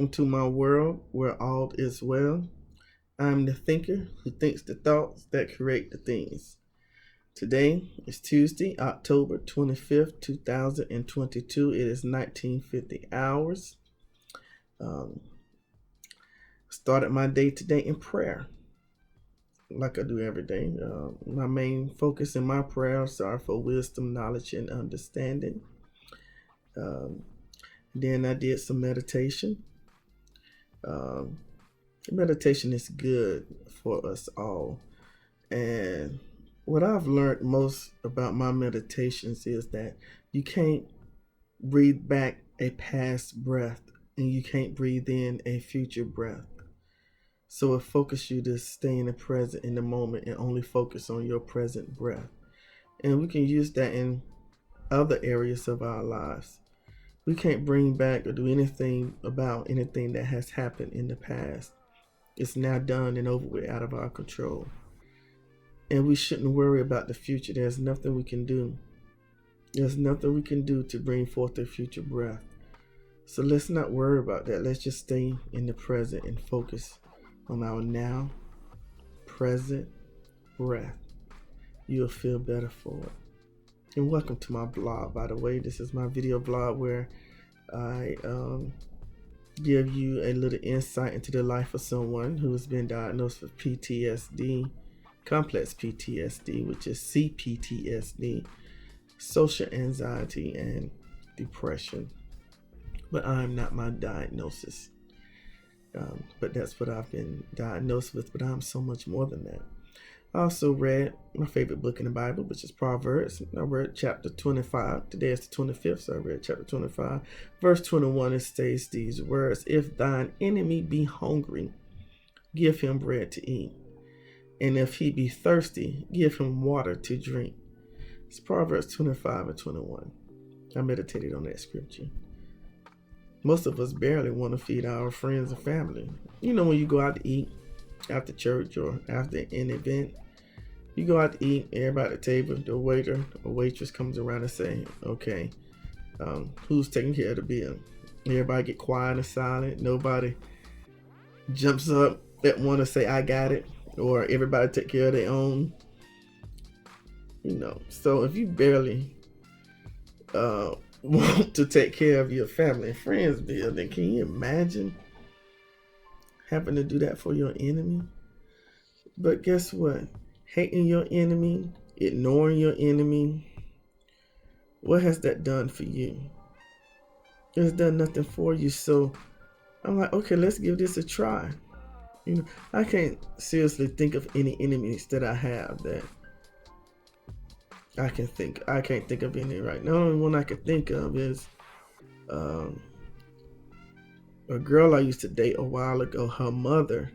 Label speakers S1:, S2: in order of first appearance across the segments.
S1: Welcome to my world where all is well. I'm the thinker who thinks the thoughts that create the things. Today is Tuesday, October 25th, 2022. It is 1950 hours. Um, Started my day today in prayer, like I do every day. My main focus in my prayers are for wisdom, knowledge, and understanding. Um, then I did some meditation. Um, Meditation is good for us all. And what I've learned most about my meditations is that you can't breathe back a past breath and you can't breathe in a future breath. So it focuses you to stay in the present in the moment and only focus on your present breath. And we can use that in other areas of our lives. We can't bring back or do anything about anything that has happened in the past. It's now done and over with, out of our control. And we shouldn't worry about the future. There's nothing we can do. There's nothing we can do to bring forth a future breath. So let's not worry about that. Let's just stay in the present and focus on our now present breath. You'll feel better for it. And welcome to my blog, by the way. This is my video blog where I give you a little insight into the life of someone who has been diagnosed with PTSD, complex PTSD, which is CPTSD, social anxiety, and depression. But I'm not my diagnosis. But that's what I've been diagnosed with, but I'm so much more than that. I also read my favorite book in the Bible, which is Proverbs. I read chapter 25. Today is the 25th, so I read chapter 25. Verse 21, it states these words: If thine enemy be hungry, give him bread to eat. And if he be thirsty, give him water to drink. It's Proverbs 25 and 21. I meditated on that scripture. Most of us barely want to feed our friends and family. You know, when you go out to eat, after church or after an event, you go out to eat, everybody at the table, the waiter or waitress comes around and say, okay, who's taking care of the bill? Everybody get quiet and silent. Nobody jumps up at one to say, I got it, or everybody take care of their own. So if you barely want to take care of your family and friends bill, then can you imagine having to do that for your enemy? But guess what? Hating your enemy, ignoring your enemy, what has that done for you? It's done nothing for you. So I'm like, okay, let's give this a try. I can't seriously think of any enemies that I have that I can't think of any right now. The only one I can think of is a girl I used to date a while ago. Her mother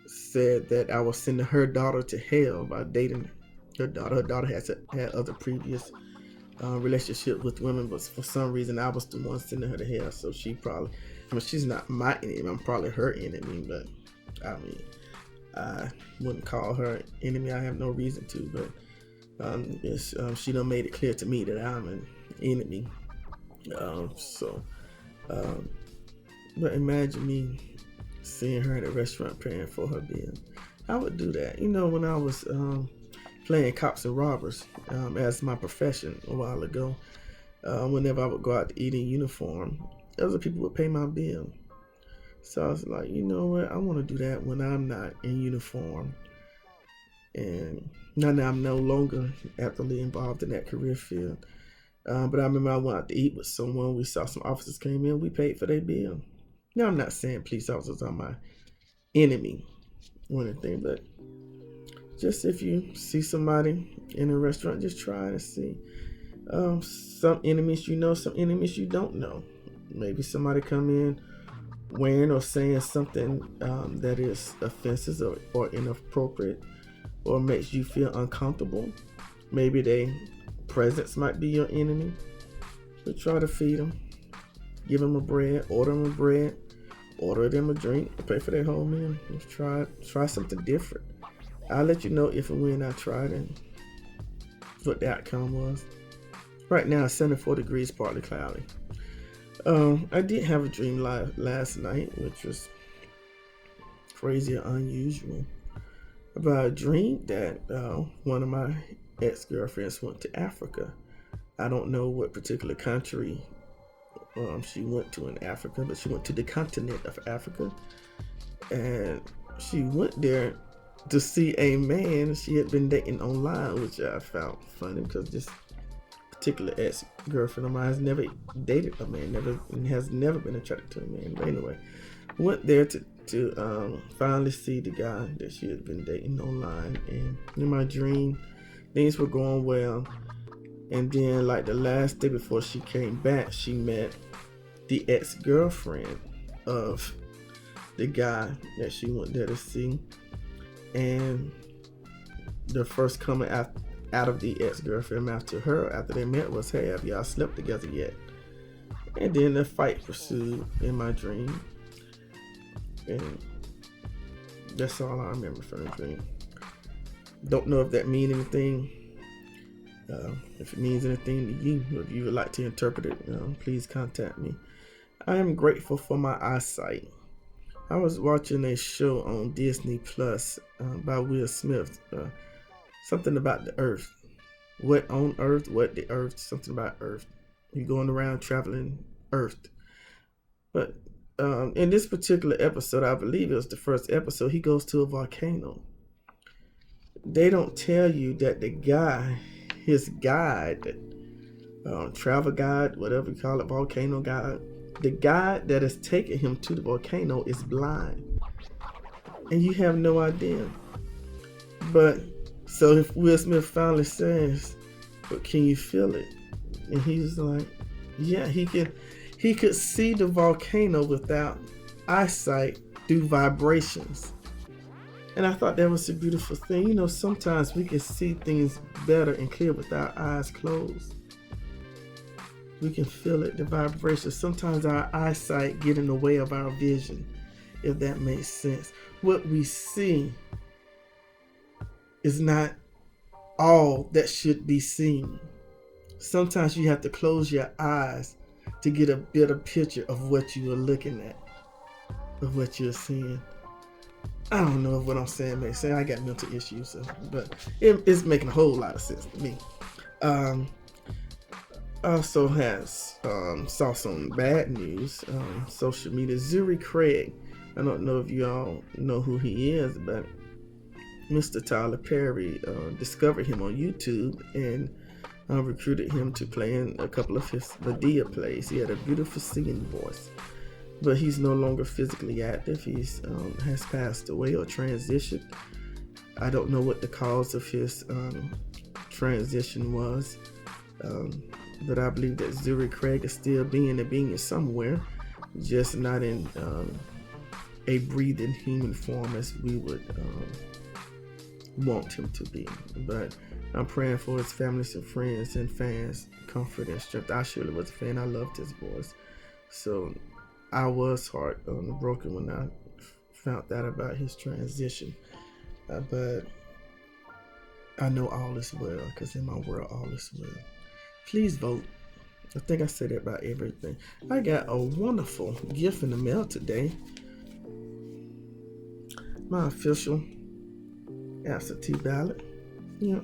S1: said that I was sending her daughter to hell by dating her daughter. Her daughter had other previous relationship with women, but for some reason I was the one sending her to hell. So she probably, she's not my enemy. I'm probably her enemy, but I wouldn't call her enemy. I have no reason to, but she done made it clear to me that I'm an enemy. But imagine me seeing her in a restaurant paying for her bill. I would do that. When I was playing cops and robbers as my profession a while ago, whenever I would go out to eat in uniform, other people would pay my bill. So I was like, you know what? I want to do that when I'm not in uniform. And now that I'm no longer actively involved in that career field. But I remember I went out to eat with someone. We saw some officers came in. We paid for their bill. Now, I'm not saying police officers are my enemy or anything, but just if you see somebody in a restaurant, just try to see. Some enemies you know, some enemies you don't know. Maybe somebody come in wearing or saying something that is offensive or inappropriate or makes you feel uncomfortable. Maybe their presence might be your enemy. But try to feed them. Give them a bread, order them a bread, order them a drink, pay for their whole meal. Just try something different. I'll let you know if and when I tried and what the outcome was. Right now, it's 74 degrees, partly cloudy. I did have a dream last night, which was crazy or unusual. About a dream that one of my ex-girlfriends went to Africa. I don't know what particular country she went to in Africa, but she went to the continent of Africa, and she went there to see a man she had been dating online, which I found funny because this particular ex-girlfriend of mine has never dated a man, has never been attracted to a man. But anyway, went there to finally see the guy that she had been dating online, and in my dream, things were going well. And then, like the last day before she came back, she met the ex-girlfriend of the guy that she went there to see, and the first comment out of the ex-girlfriend after they met was, "Hey, have y'all slept together yet?" And then the fight pursued in my dream, and that's all I remember from the dream. Don't know if that means anything. If it means anything to you, or if you would like to interpret it, please contact me. I am grateful for my eyesight. I was watching a show on Disney Plus by Will Smith, something about the Earth. What on Earth? What the Earth? Something about Earth. You're going around traveling Earth. But in this particular episode, I believe it was the first episode, he goes to a volcano. They don't tell you that the guy, his guide, travel guide, whatever you call it, volcano guide, the guide that is taking him to the volcano is blind. And you have no idea. But so if Will Smith finally says, "But can you feel it?" And he's like, yeah, he could see the volcano without eyesight through vibrations. And I thought that was a beautiful thing. Sometimes we can see things better and clear with our eyes closed. We can feel it, the vibration. Sometimes our eyesight get in the way of our vision, if that makes sense. What we see is not all that should be seen. Sometimes you have to close your eyes to get a better picture of what you are looking at, of what you're seeing. I don't know if what I'm saying makes sense. I got mental issues, but it's making a whole lot of sense to me. Also saw some bad news on social media. Zuri Craig, I don't know if you all know who he is, but Mr. Tyler Perry discovered him on YouTube and recruited him to play in a couple of his Medea plays. He had a beautiful singing voice, but he's no longer physically active. He's has passed away or transitioned. I don't know what the cause of his transition was, but I believe that Zuri Craig is still being somewhere, just not in a breathing human form as we would want him to be. But I'm praying for his families and friends and fans comfort and strength. I surely was a fan. I loved his voice, so I was heartbroken when I found out about his transition. But I know all is well, because in my world all is well. Please vote. I think I said that about everything. I got a wonderful gift in the mail today. My official absentee ballot. Yeah.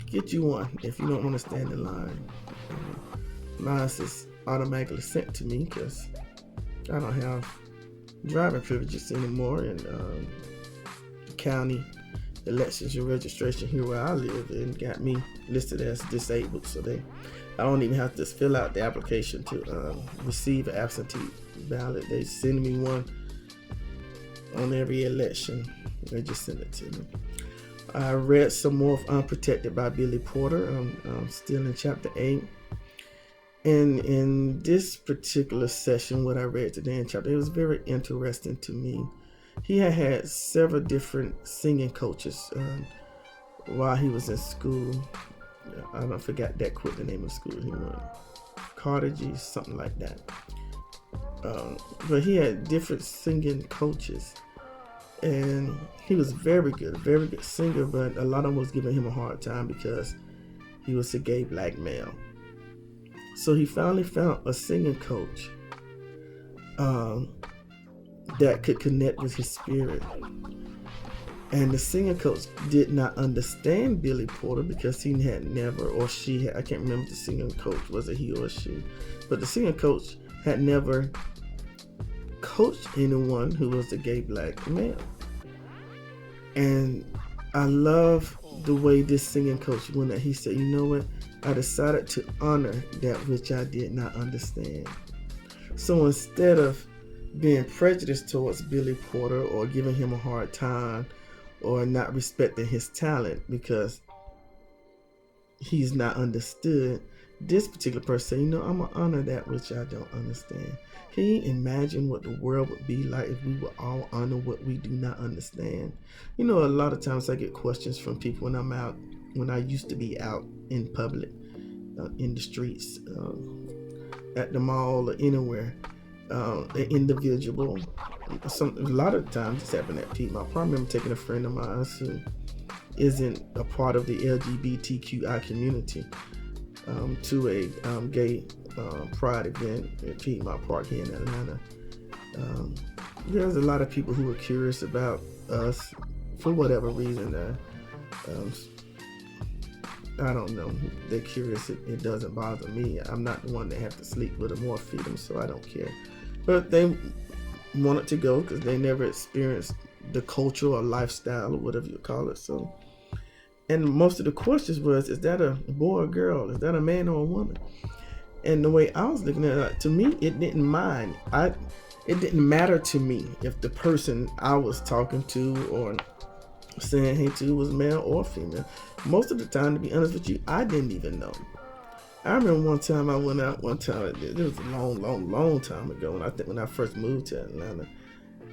S1: Get you one if you don't want to stand in line. Mine is automatically sent to me because I don't have driving privileges anymore, and the county elections and registration here where I live and got me listed as disabled, so I don't even have to fill out the application to receive an absentee ballot. They send me one on every election. They just send it to me. I read some more of Unprotected by Billy Porter. I'm still in chapter 8. And in this particular session, what I read today in chapter, it was very interesting to me. He had several different singing coaches while he was in school. I forgot that quick the name of the school he went. Carnegie, something like that. But he had different singing coaches. And he was very good singer, but a lot of them was giving him a hard time because he was a gay black male. So he finally found a singing coach that could connect with his spirit. And the singing coach did not understand Billy Porter because he had never, or she had, I can't remember the singing coach, was it he or she? But the singing coach had never coached anyone who was a gay black male. And I love the way this singing coach went at. He said, you know what? I decided to honor that which I did not understand. So instead of being prejudiced towards Billy Porter or giving him a hard time or not respecting his talent because he's not understood, this particular person said, you know, I'm going to honor that which I don't understand. Can you imagine what the world would be like if we would all honor what we do not understand? You know, a lot of times I get questions from people when I'm out, when I used to be out in public, in the streets, at the mall or anywhere. An individual, a lot of times it's happened at Piedmont. I remember taking a friend of mine who isn't a part of the LGBTQI community to a gay pride event at Piedmont Park here in Atlanta. There's a lot of people who are curious about us for whatever reason. I don't know. They're curious. It doesn't bother me. I'm not the one that have to sleep with them or feed them, so I don't care. But they wanted to go because they never experienced the culture or lifestyle or whatever you call it. So, and most of the questions was, is that a boy or girl? Is that a man or a woman? And the way I was looking at it, to me, it didn't mind. It didn't matter to me if the person I was talking to or saying hey to was male or female. Most of the time, to be honest with you, I didn't even know. I remember one time I went out it was a long time ago, and I think when I first moved to Atlanta,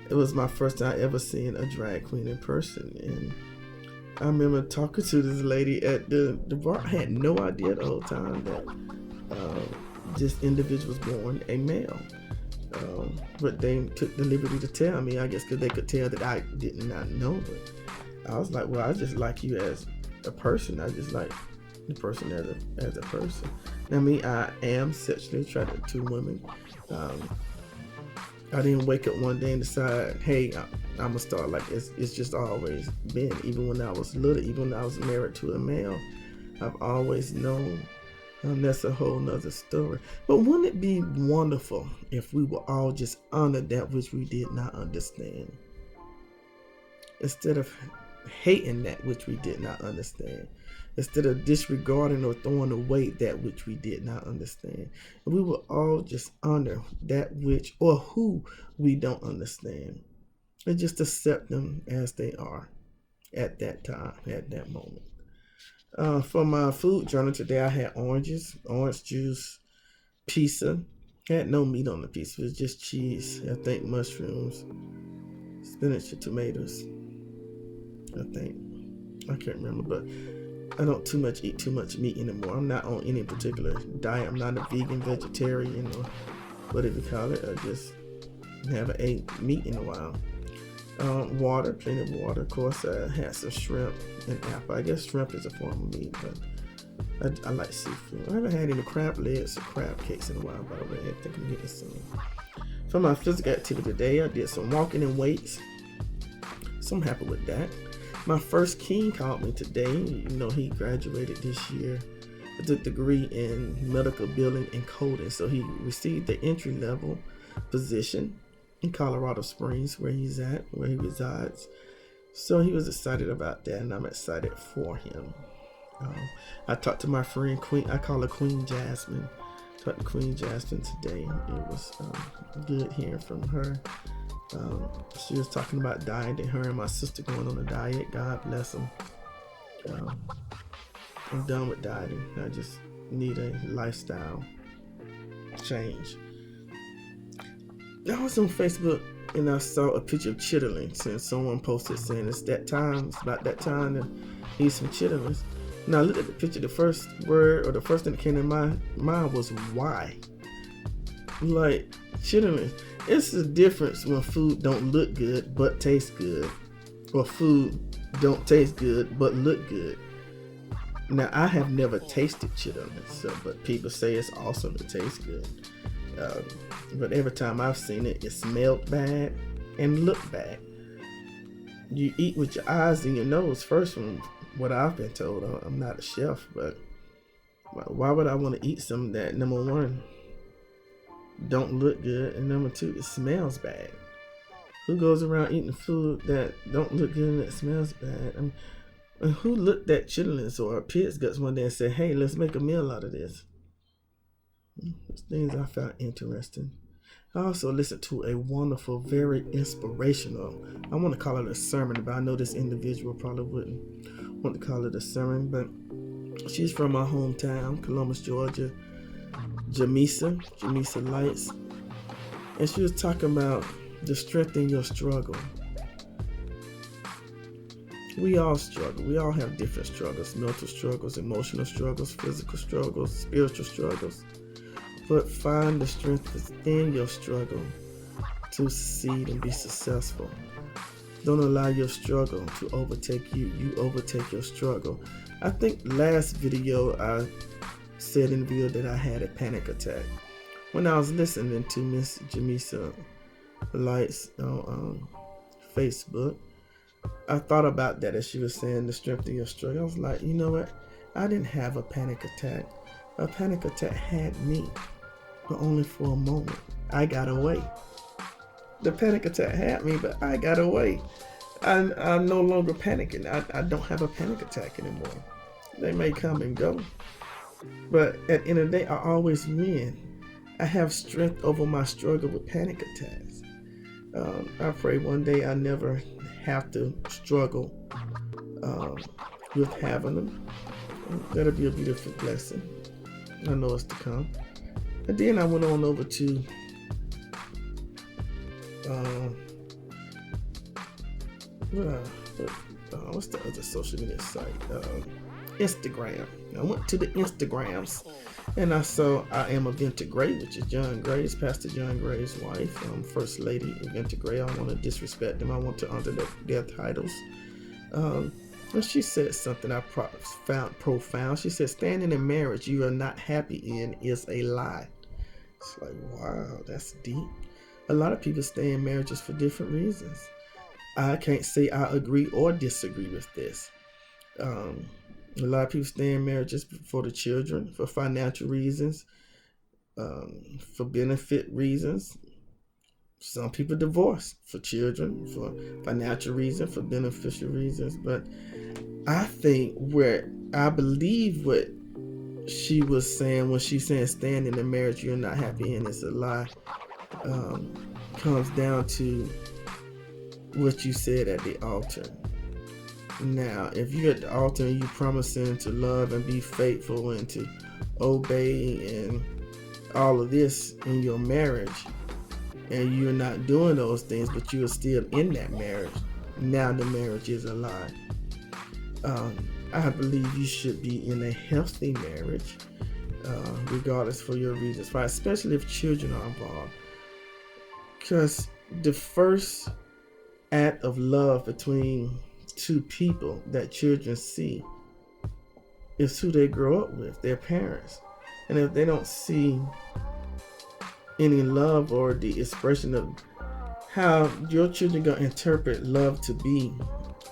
S1: it was my first time ever seeing a drag queen in person. And I remember talking to this lady at the bar. I had no idea the whole time that this individual was born a male. But they took the liberty to tell me, I guess because they could tell that I did not know. But I was like, well, I just like you as a person. I just like the person as a person. Now, me, I am sexually attracted to women. I didn't wake up one day and decide, hey, I'm gonna start like this. It's just always been. Even when I was little, even when I was married to a male, I've always known. That's a whole nother story. But wouldn't it be wonderful if we would all just honor that which we did not understand, instead of hating that which we did not understand, instead of disregarding or throwing away that which we did not understand? And we will all just honor that which or who we don't understand, and just accept them as they are at that time, at that moment. For my food journal today, I had orange juice, pizza. Had no meat on the pizza. It was just cheese, I think mushrooms, spinach and tomatoes. I think. I can't remember, but I don't eat too much meat anymore. I'm not on any particular diet. I'm not a vegan, vegetarian, or whatever you call it. I just haven't ate meat in a while. Water, plenty of water. Of course, I had some shrimp and apple. I guess shrimp is a form of meat, but I like seafood. I haven't had any crab legs or crab cakes in a while, by the way. I think I'm getting some. For my physical activity today, I did some walking and weights. So I'm happy with that. My first king called me today. You know, he graduated this year with a degree in medical billing and coding. So he received the entry level position in Colorado Springs, where he resides. So he was excited about that, and I'm excited for him. I talked to my friend Queen. I call her Queen Jasmine. Talked to Queen Jasmine today. It was good hearing from her. She was talking about dieting. Her and my sister going on a diet. God bless them. I'm done with dieting. I just need a lifestyle change. I was on Facebook and I saw a picture of chitterlings, and someone posted saying it's about that time to eat some chitterlings. Now I looked at the picture, the first word or the first thing that came to my mind was why. Like, chitterlings. It's the difference when food don't look good but taste good, or food don't taste good but look good. Now, I have never tasted chitlins, so, but people say it's awesome. It tastes good. Um, but every time I've seen it, it smelled bad and looked bad. You eat with your eyes and your nose first, from what I've been told. I'm not a chef, but why would I want to eat something that, number one, don't look good, and number two, it smells bad? Who goes around eating food that don't look good and that smells bad? I mean, who looked at chitlins or pig's guts one day and said, "Hey, let's make a meal out of this"? Those things I found interesting. I also listened to a wonderful, very inspirational, I want to call it a sermon, but I know this individual probably wouldn't want to call it a sermon, but she's from my hometown, Columbus, Georgia, Jamisa Lights, and she was talking about the strength in your struggle. We all struggle. We all have different struggles: mental struggles, emotional struggles, physical struggles, spiritual struggles. But find the strength within your struggle to succeed and be successful. Don't allow your struggle to overtake you. You overtake your struggle. I think last video I said in the video that I had a panic attack. When I was listening to Miss Jamisa Lights on Facebook, I thought about that as she was saying the strength of your struggle. I was like, you know what? I didn't have a panic attack. A panic attack had me, but only for a moment. I got away. The panic attack had me, but I got away. I'm no longer panicking. I don't have a panic attack anymore. They may come and go, but at the end of the day, I always win. I have strength over my struggle with panic attacks. I pray one day I never have to struggle with having them. That'll be a beautiful blessing. I know it's to come. And then I went on over to what's the other social media site? Instagram. I went to the Instagrams and I saw I Am Aventa Gray, which is John Gray's, Pastor John Gray's wife, First Lady Aventa Gray. I don't want to disrespect them. I want to honor their titles. And she said something I found profound. She said, "Standing in marriage you are not happy in is a lie." It's like, wow, that's deep. A lot of people stay in marriages for different reasons. I can't say I agree or disagree with this. A lot of people stay in marriages for the children, for financial reasons, for benefit reasons. Some people divorce for children, for financial reasons, for beneficial reasons. But I think I believe what she was saying when she's saying stand in a marriage you're not happy in is a lie, comes down to what you said at the altar. Now, if you're at the altar and you promising to love and be faithful and to obey and all of this in your marriage, and you're not doing those things, but you are still in that marriage, now the marriage is a lie. I believe you should be in a healthy marriage, regardless for your reasons, right? Especially if children are involved. Because the first act of love between two people that children see is who they grow up with, their parents. And if they don't see any love or the expression of how your children gonna interpret love to be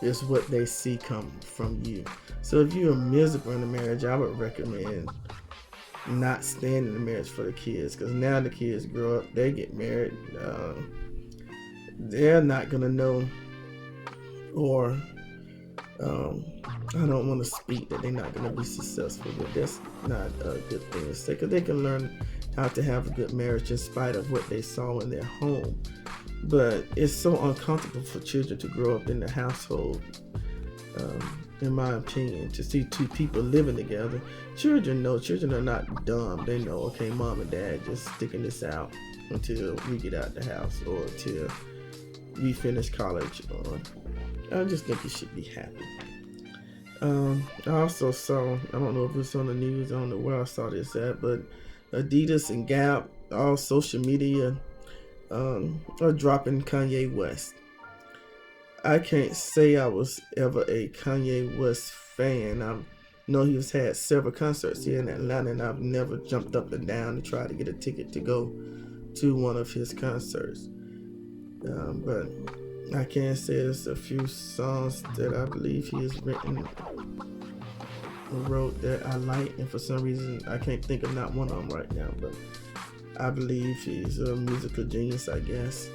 S1: is what they see come from you. So if you're miserable in a marriage, I would recommend not staying in a marriage for the kids, because now the kids grow up, they get married, they're not gonna know, or I don't want to speak that they're not going to be successful, but that's not a good thing to say, because they can learn how to have a good marriage in spite of what they saw in their home. But it's so uncomfortable for children to grow up in the household, in my opinion, to see two people living together. Children are not dumb. They know, okay, mom and dad just sticking this out until we get out the house or until we finish college, or I just think you should be happy. I also saw, I don't know if it's on the news, I don't know where I saw this at, but Adidas and Gap, all social media, are dropping Kanye West. I can't say I was ever a Kanye West fan. He's had several concerts here in Atlanta, and I've never jumped up and down to try to get a ticket to go to one of his concerts. But I can say there's a few songs that I believe he has written or wrote that I like, and for some reason I can't think of not one of them right now, but I believe he's a musical genius, I guess.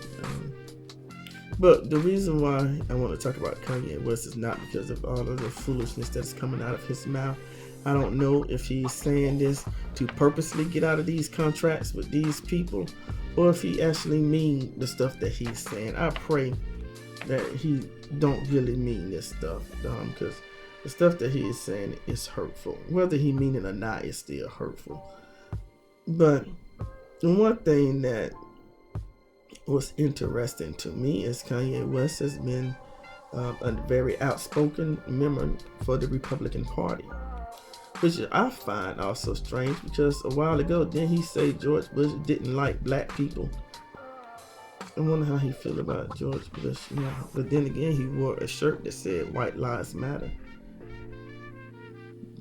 S1: But the reason why I want to talk about Kanye West is not because of all of the foolishness that's coming out of his mouth. I don't know if he's saying this to purposely get out of these contracts with these people, or if he actually mean the stuff that he's saying. I pray that he don't really mean this stuff, because the stuff that he is saying is hurtful. Whether he mean it or not, it's still hurtful. But the one thing that was interesting to me is Kanye West has been a very outspoken member for the Republican Party, which I find also strange, because a while ago didn't he say George Bush didn't like black people? I wonder how he feel about George Bush. But then again, he wore a shirt that said White Lives Matter.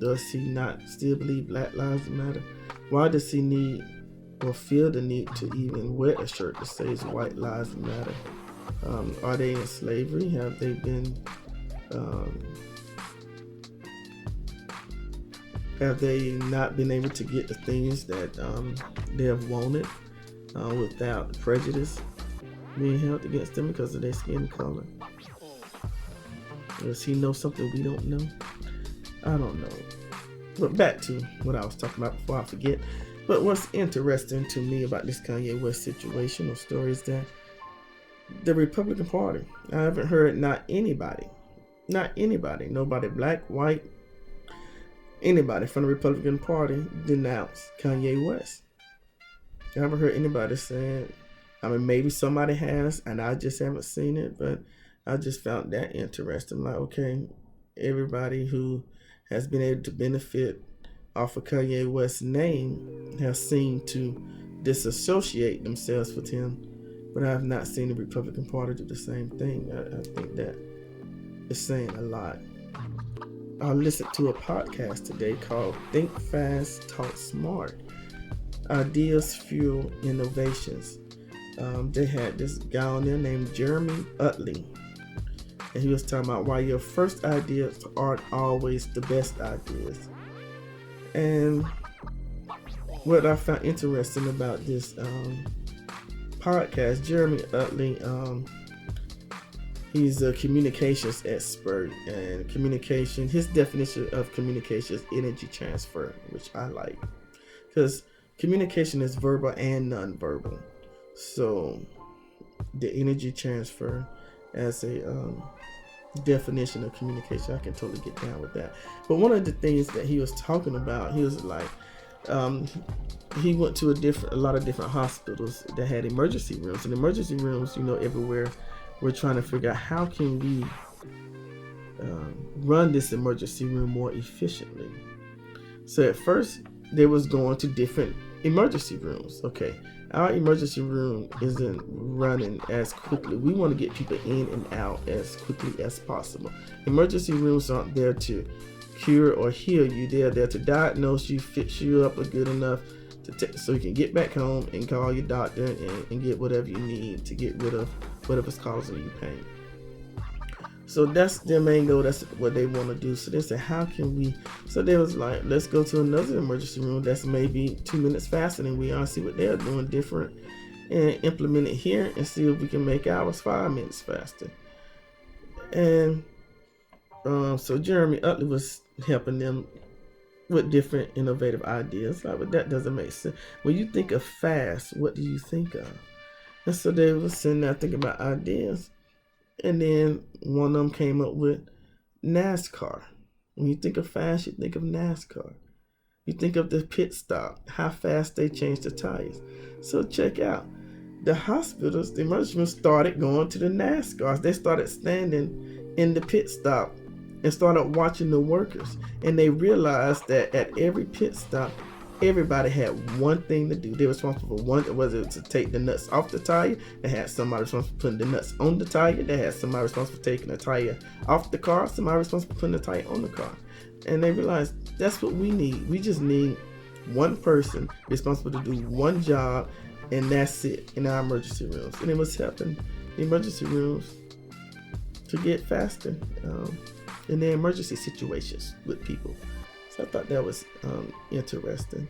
S1: Does he not still believe Black Lives Matter? Why does he need or feel the need to even wear a shirt that says White Lives Matter? Are they in slavery? Have they been have they not been able to get the things that they have wanted without prejudice being held against them because of their skin color? Does he know something we don't know? I don't know. But back to what I was talking about before I forget. But what's interesting to me about this Kanye West situation or story is that the Republican Party, I haven't heard nobody, nobody black, white, anybody from the Republican Party denounce Kanye West. I haven't heard anybody saying, maybe somebody has, and I just haven't seen it, but I just found that interesting. Like, okay, everybody who has been able to benefit off of Kanye West's name has seemed to disassociate themselves with him, but I have not seen the Republican Party do the same thing. I think that is saying a lot. I listened to a podcast today called Think Fast, Talk Smart. Ideas Fuel Innovations. They had this guy on there named Jeremy Utley, and he was talking about why your first ideas aren't always the best ideas. And what I found interesting about this podcast, Jeremy Utley, he's a communications expert, and communication, his definition of communication is energy transfer, which I like, because communication is verbal and nonverbal. So the energy transfer as a definition of communication, I can totally get down with that. But one of the things that he was talking about, he was like, he went to a lot of different hospitals that had emergency rooms, and emergency rooms, everywhere, we're trying to figure out how can we run this emergency room more efficiently. So at first they was going to different emergency rooms. Okay, our emergency room isn't running as quickly. We want to get people in and out as quickly as possible. Emergency rooms aren't there to cure or heal you. They're there to diagnose you, fix you up good enough so you can get back home and call your doctor and get whatever you need to get rid of whatever's causing you pain. So that's their main goal. That's what they want to do. So they said, how can we? So they was like, let's go to another emergency room that's maybe 2 minutes faster than we are, see what they're doing different, and implement it here and see if we can make ours 5 minutes faster. And so Jeremy Utley was helping them with different innovative ideas. Like, but that doesn't make sense. When you think of fast, what do you think of? And so they were sitting there thinking about ideas. And then one of them came up with NASCAR. When you think of fast, you think of NASCAR. You think of the pit stop, how fast they change the tires. So check out. The hospitals, the emergency rooms started going to the NASCARs. They started standing in the pit stop and started watching the workers. And they realized that at every pit stop, everybody had one thing to do. They were responsible for one, whether it to take the nuts off the tire. They had somebody responsible for putting the nuts on the tire. They had somebody responsible for taking the tire off the car. Somebody responsible for putting the tire on the car. And they realized that's what we need. We just need one person responsible to do one job, and that's it in our emergency rooms. And it was helping the emergency rooms to get faster in their emergency situations with people. So I thought that was interesting.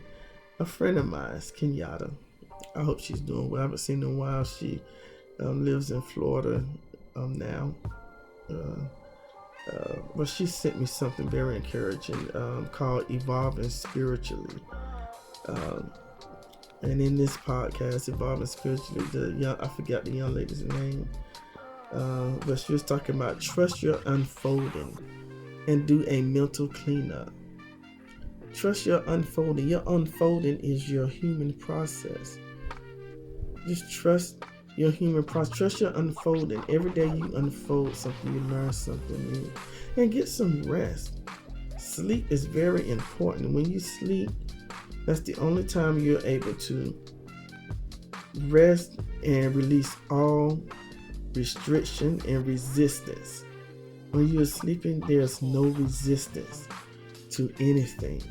S1: A friend of mine, Kenyatta, I hope she's doing well. I haven't seen her in a while. She lives in Florida now. But she sent me something very encouraging called Evolving Spiritually. And in this podcast, Evolving Spiritually, I forgot the young lady's name, but she was talking about trust your unfolding and do a mental cleanup. Trust your unfolding. Your unfolding is your human process. Just trust your human process. Trust your unfolding. Every day you unfold something, you learn something new. And get some rest. Sleep is very important. When you sleep, that's the only time you're able to rest and release all restriction and resistance. When you're sleeping, there's no resistance to anything.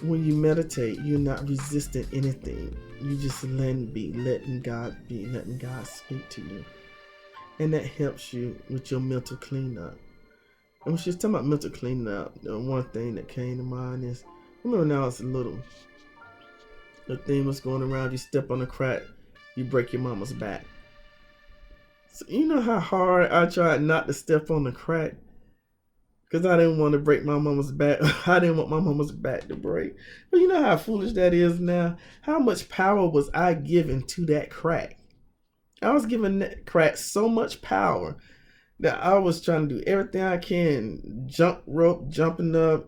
S1: When you meditate, you're not resisting anything. You just letting God speak to you. And that helps you with your mental cleanup. And when she was talking about mental cleanup, the one thing that came to mind is, remember when I was little, the thing was going around, you step on a crack, you break your mama's back. So you know how hard I tried not to step on the crack? Because I didn't want to break my mama's back. I didn't want my mama's back to break. But you know how foolish that is now? How much power was I giving to that crack? I was giving that crack so much power that I was trying to do everything I can, jump rope, jumping up,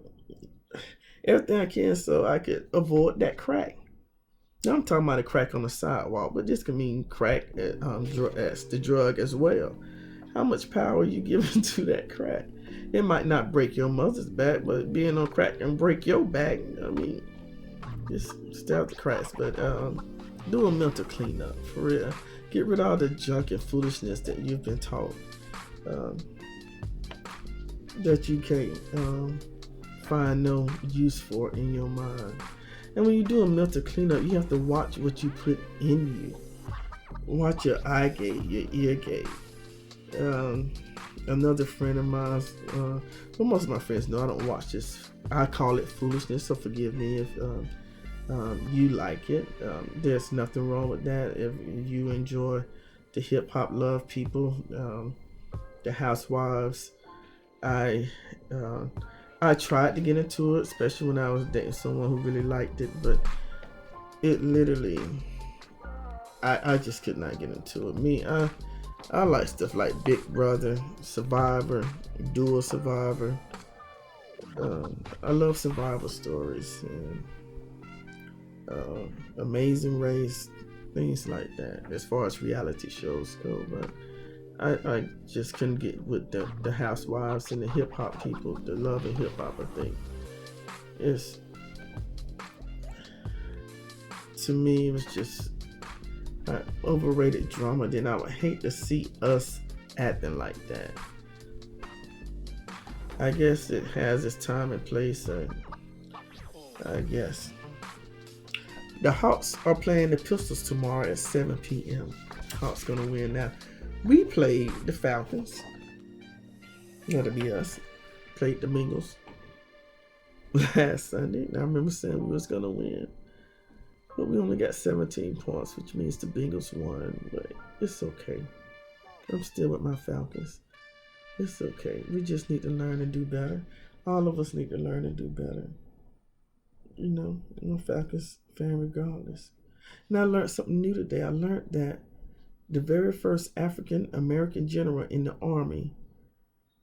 S1: everything I can so I could avoid that crack. Now I'm talking about a crack on the sidewalk, but this can mean crack as the drug as well. How much power are you giving to that crack? It might not break your mother's back, but being on crack can break your back. I mean, just stay out the cracks, but do a mental cleanup for real. Get rid of all the junk and foolishness that you've been taught that you can't find no use for in your mind. And when you do a mental cleanup, you have to watch what you put in you. Watch your eye gate, your ear gate. Another friend of mine, well, most of my friends know I don't watch this. I call it foolishness, so forgive me if you like it. There's nothing wrong with that. If you enjoy the hip hop love people, the housewives, I tried to get into it, especially when I was dating someone who really liked it, but it literally, I just could not get into it. I like stuff like Big Brother, Survivor, Dual Survivor. I love survival stories and Amazing Race, things like that, as far as reality shows go. But I just couldn't get with the housewives and the hip hop people, the love of hip hop. I think it's, to me, it was just overrated drama. Then I would hate to see us acting like that. I guess it has its time and place. I guess the Hawks are playing the Pistols tomorrow at 7 p.m. Hawks gonna win. Now, we played the Falcons. That'll be us. Played the Bengals last Sunday. And I remember saying we was gonna win. But we only got 17 points, which means the Bengals won. But it's okay. I'm still with my Falcons. It's okay. We just need to learn and do better. All of us need to learn and do better. You know, I'm a Falcons fan regardless. And I learned something new today. I learned that the very first African American general in the Army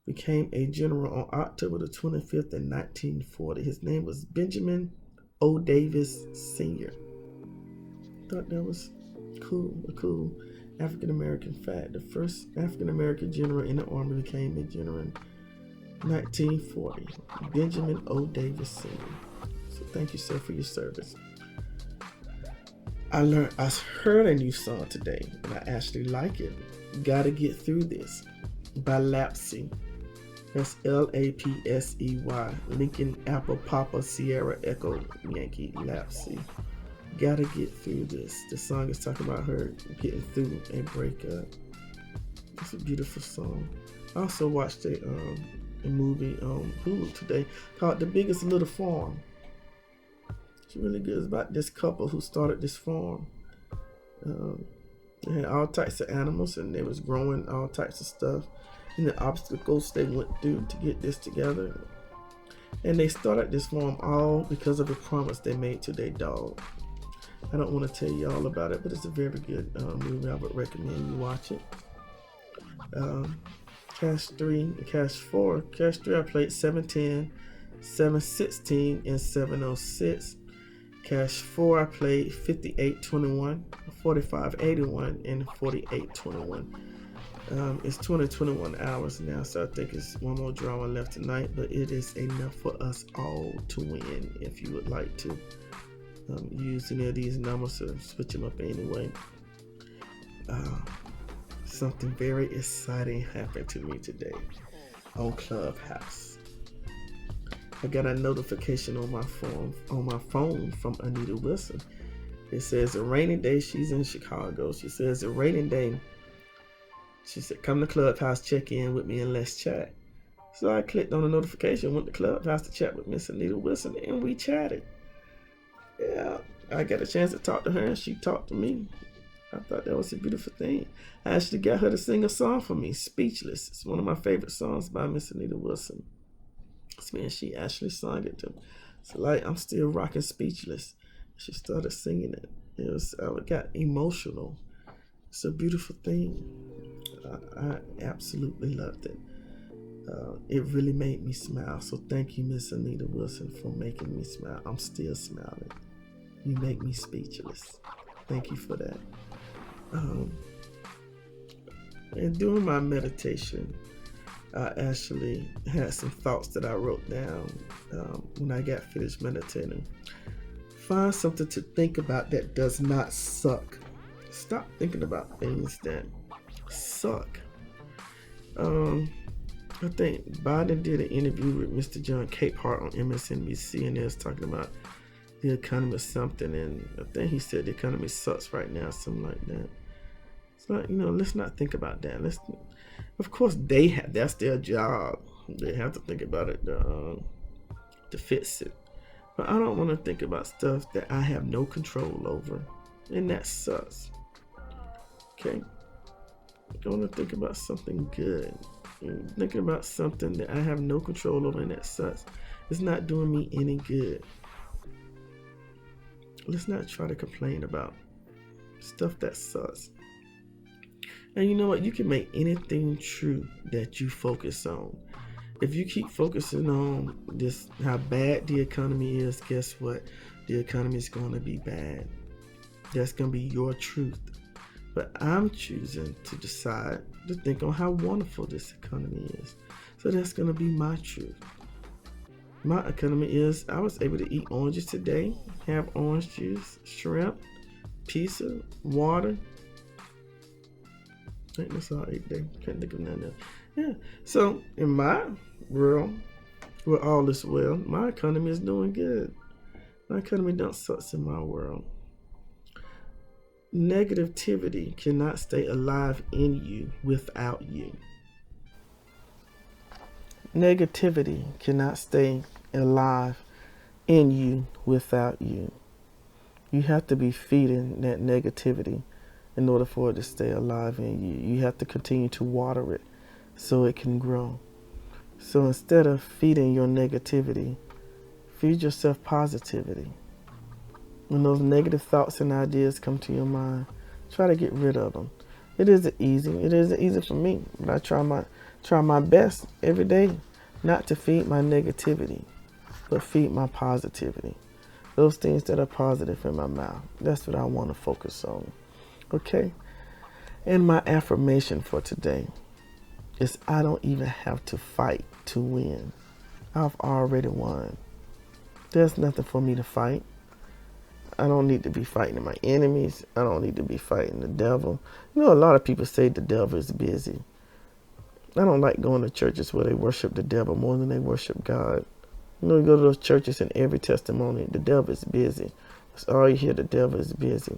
S1: became a general on October the 25th in 1940. His name was Benjamin O. Davis Sr. Thought that was cool, a cool African American fact. The first African American general in the Army became a general in 1940. Benjamin O. Davis Sr. So thank you, sir, for your service. I heard a new song today, and I actually like it. Gotta Get Through This by Lapsy. That's Lapsey. Lincoln Apple Papa Sierra Echo Yankee Lapsey. Gotta get through this. The song is talking about her getting through a breakup. It's a beautiful song. I also watched a movie on Hulu today called The Biggest Little Farm. It's really good. It's about this couple who started this farm. They had all types of animals and they was growing all types of stuff, and the obstacles they went through to get this together. And they started this farm all because of a promise they made to their dog. I don't want to tell you all about it, but it's a very good movie. I would recommend you watch it. Cash 3 and Cash 4. Cash 3 I played 710, 716, and 706. Cash 4 I played 5821, 4581, and 4821. It's 2021 hours now, so I think it's one more drawing left tonight, but it is enough for us all to win. If you would like to use any of these numbers or switch them up anyway. Something very exciting happened to me today on Clubhouse. I got a notification on my phone from Anita Wilson. It says a rainy day. She's in Chicago. She says a rainy day. She said, come to Clubhouse, check in with me and let's chat. So I clicked on the notification, went to Clubhouse to chat with Miss Anita Wilson, and we chatted. Yeah, I got a chance to talk to her and she talked to me. I thought that was a beautiful thing. I actually got her to sing a song for me, Speechless. It's one of my favorite songs by Miss Anita Wilson. And she actually sang it to me. So like, I'm still rocking Speechless. She started singing it. It got emotional. It's a beautiful thing. I absolutely loved it. It really made me smile. So thank you, Miss Anita Wilson, for making me smile. I'm still smiling. You make me speechless. Thank you for that. And during my meditation, I actually had some thoughts that I wrote down when I got finished meditating. Find something to think about that does not suck. Stop thinking about things that suck. I think Biden did an interview with Mr. John Capehart on MSNBC, and they was talking about the economy or something, and I think he said the economy sucks right now, something like that. So, let's not think about that. Of course, that's their job. They have to think about it to fix it. But I don't want to think about stuff that I have no control over, and that sucks. Okay? I want to think about something good. Thinking about something that I have no control over and that sucks. It's not doing me any good. Let's not try to complain about stuff that sucks. And you know what? You can make anything true that you focus on. If you keep focusing on this, how bad the economy is, guess what? The economy is going to be bad. That's going to be your truth. But I'm choosing to decide to think on how wonderful this economy is. So that's going to be my truth. My economy is, I was able to eat oranges today, have orange juice, shrimp, pizza, water. I think that's all I ate today. Can't think of nothing else. Yeah. So in my world, where all is well, my economy is doing good. My economy don't suck in my world. Negativity cannot stay alive in you without you. Negativity cannot stay alive in you without you. You have to be feeding that negativity in order for it to stay alive in you. You have to continue to water it so it can grow. So instead of feeding your negativity, feed yourself positivity. When those negative thoughts and ideas come to your mind, try to get rid of them. It isn't easy. It isn't easy for me, but I try my best every day not to feed my negativity, but feed my positivity. Those things that are positive in my mouth. That's what I want to focus on. Okay? And my affirmation for today is I don't even have to fight to win. I've already won. There's nothing for me to fight. I don't need to be fighting my enemies. I don't need to be fighting the devil. A lot of people say the devil is busy. I don't like going to churches where they worship the devil more than they worship God. You know, you go to those churches and every testimony, the devil is busy. That's all you hear, the devil is busy.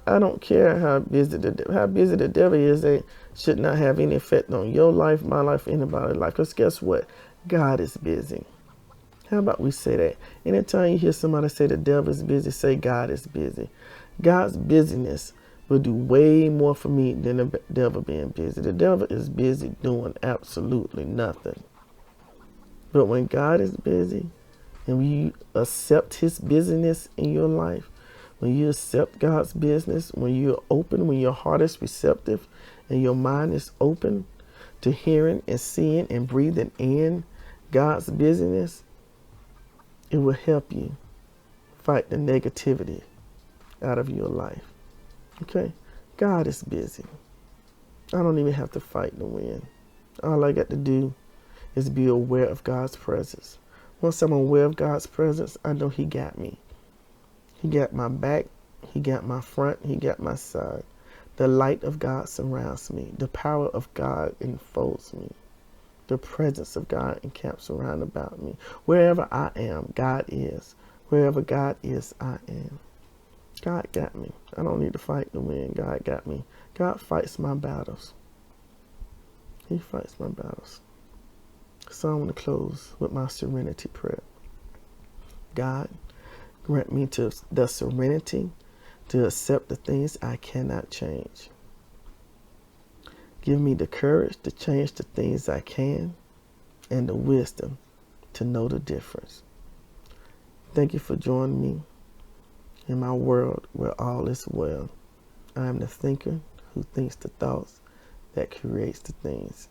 S1: I don't care how busy the devil is. They should not have any effect on your life, my life, anybody's life. Because guess what? God is busy. How about we say that? Anytime you hear somebody say the devil is busy, say God is busy. God's busyness will do way more for me than the devil being busy. The devil is busy doing absolutely nothing. But when God is busy and when you accept his busyness in your life, when you accept God's business, when you're open, when your heart is receptive and your mind is open to hearing and seeing and breathing in God's busyness, it will help you fight the negativity out of your life. Okay? God is busy. I don't even have to fight to win. All I got to do is be aware of God's presence. Once I'm aware of God's presence, I know he got me. He got my back. He got my front. He got my side. The light of God surrounds me. The power of God enfolds me. The presence of God encamps around about me. Wherever I am, God is. Wherever God is, I am. God got me. I don't need to fight to win. God got me. God fights my battles. He fights my battles. So I'm going to close with my serenity prayer. God, grant me the serenity to accept the things I cannot change. Give me the courage to change the things I can and the wisdom to know the difference. Thank you for joining me in my world where all is well. I am the thinker who thinks the thoughts that creates the things.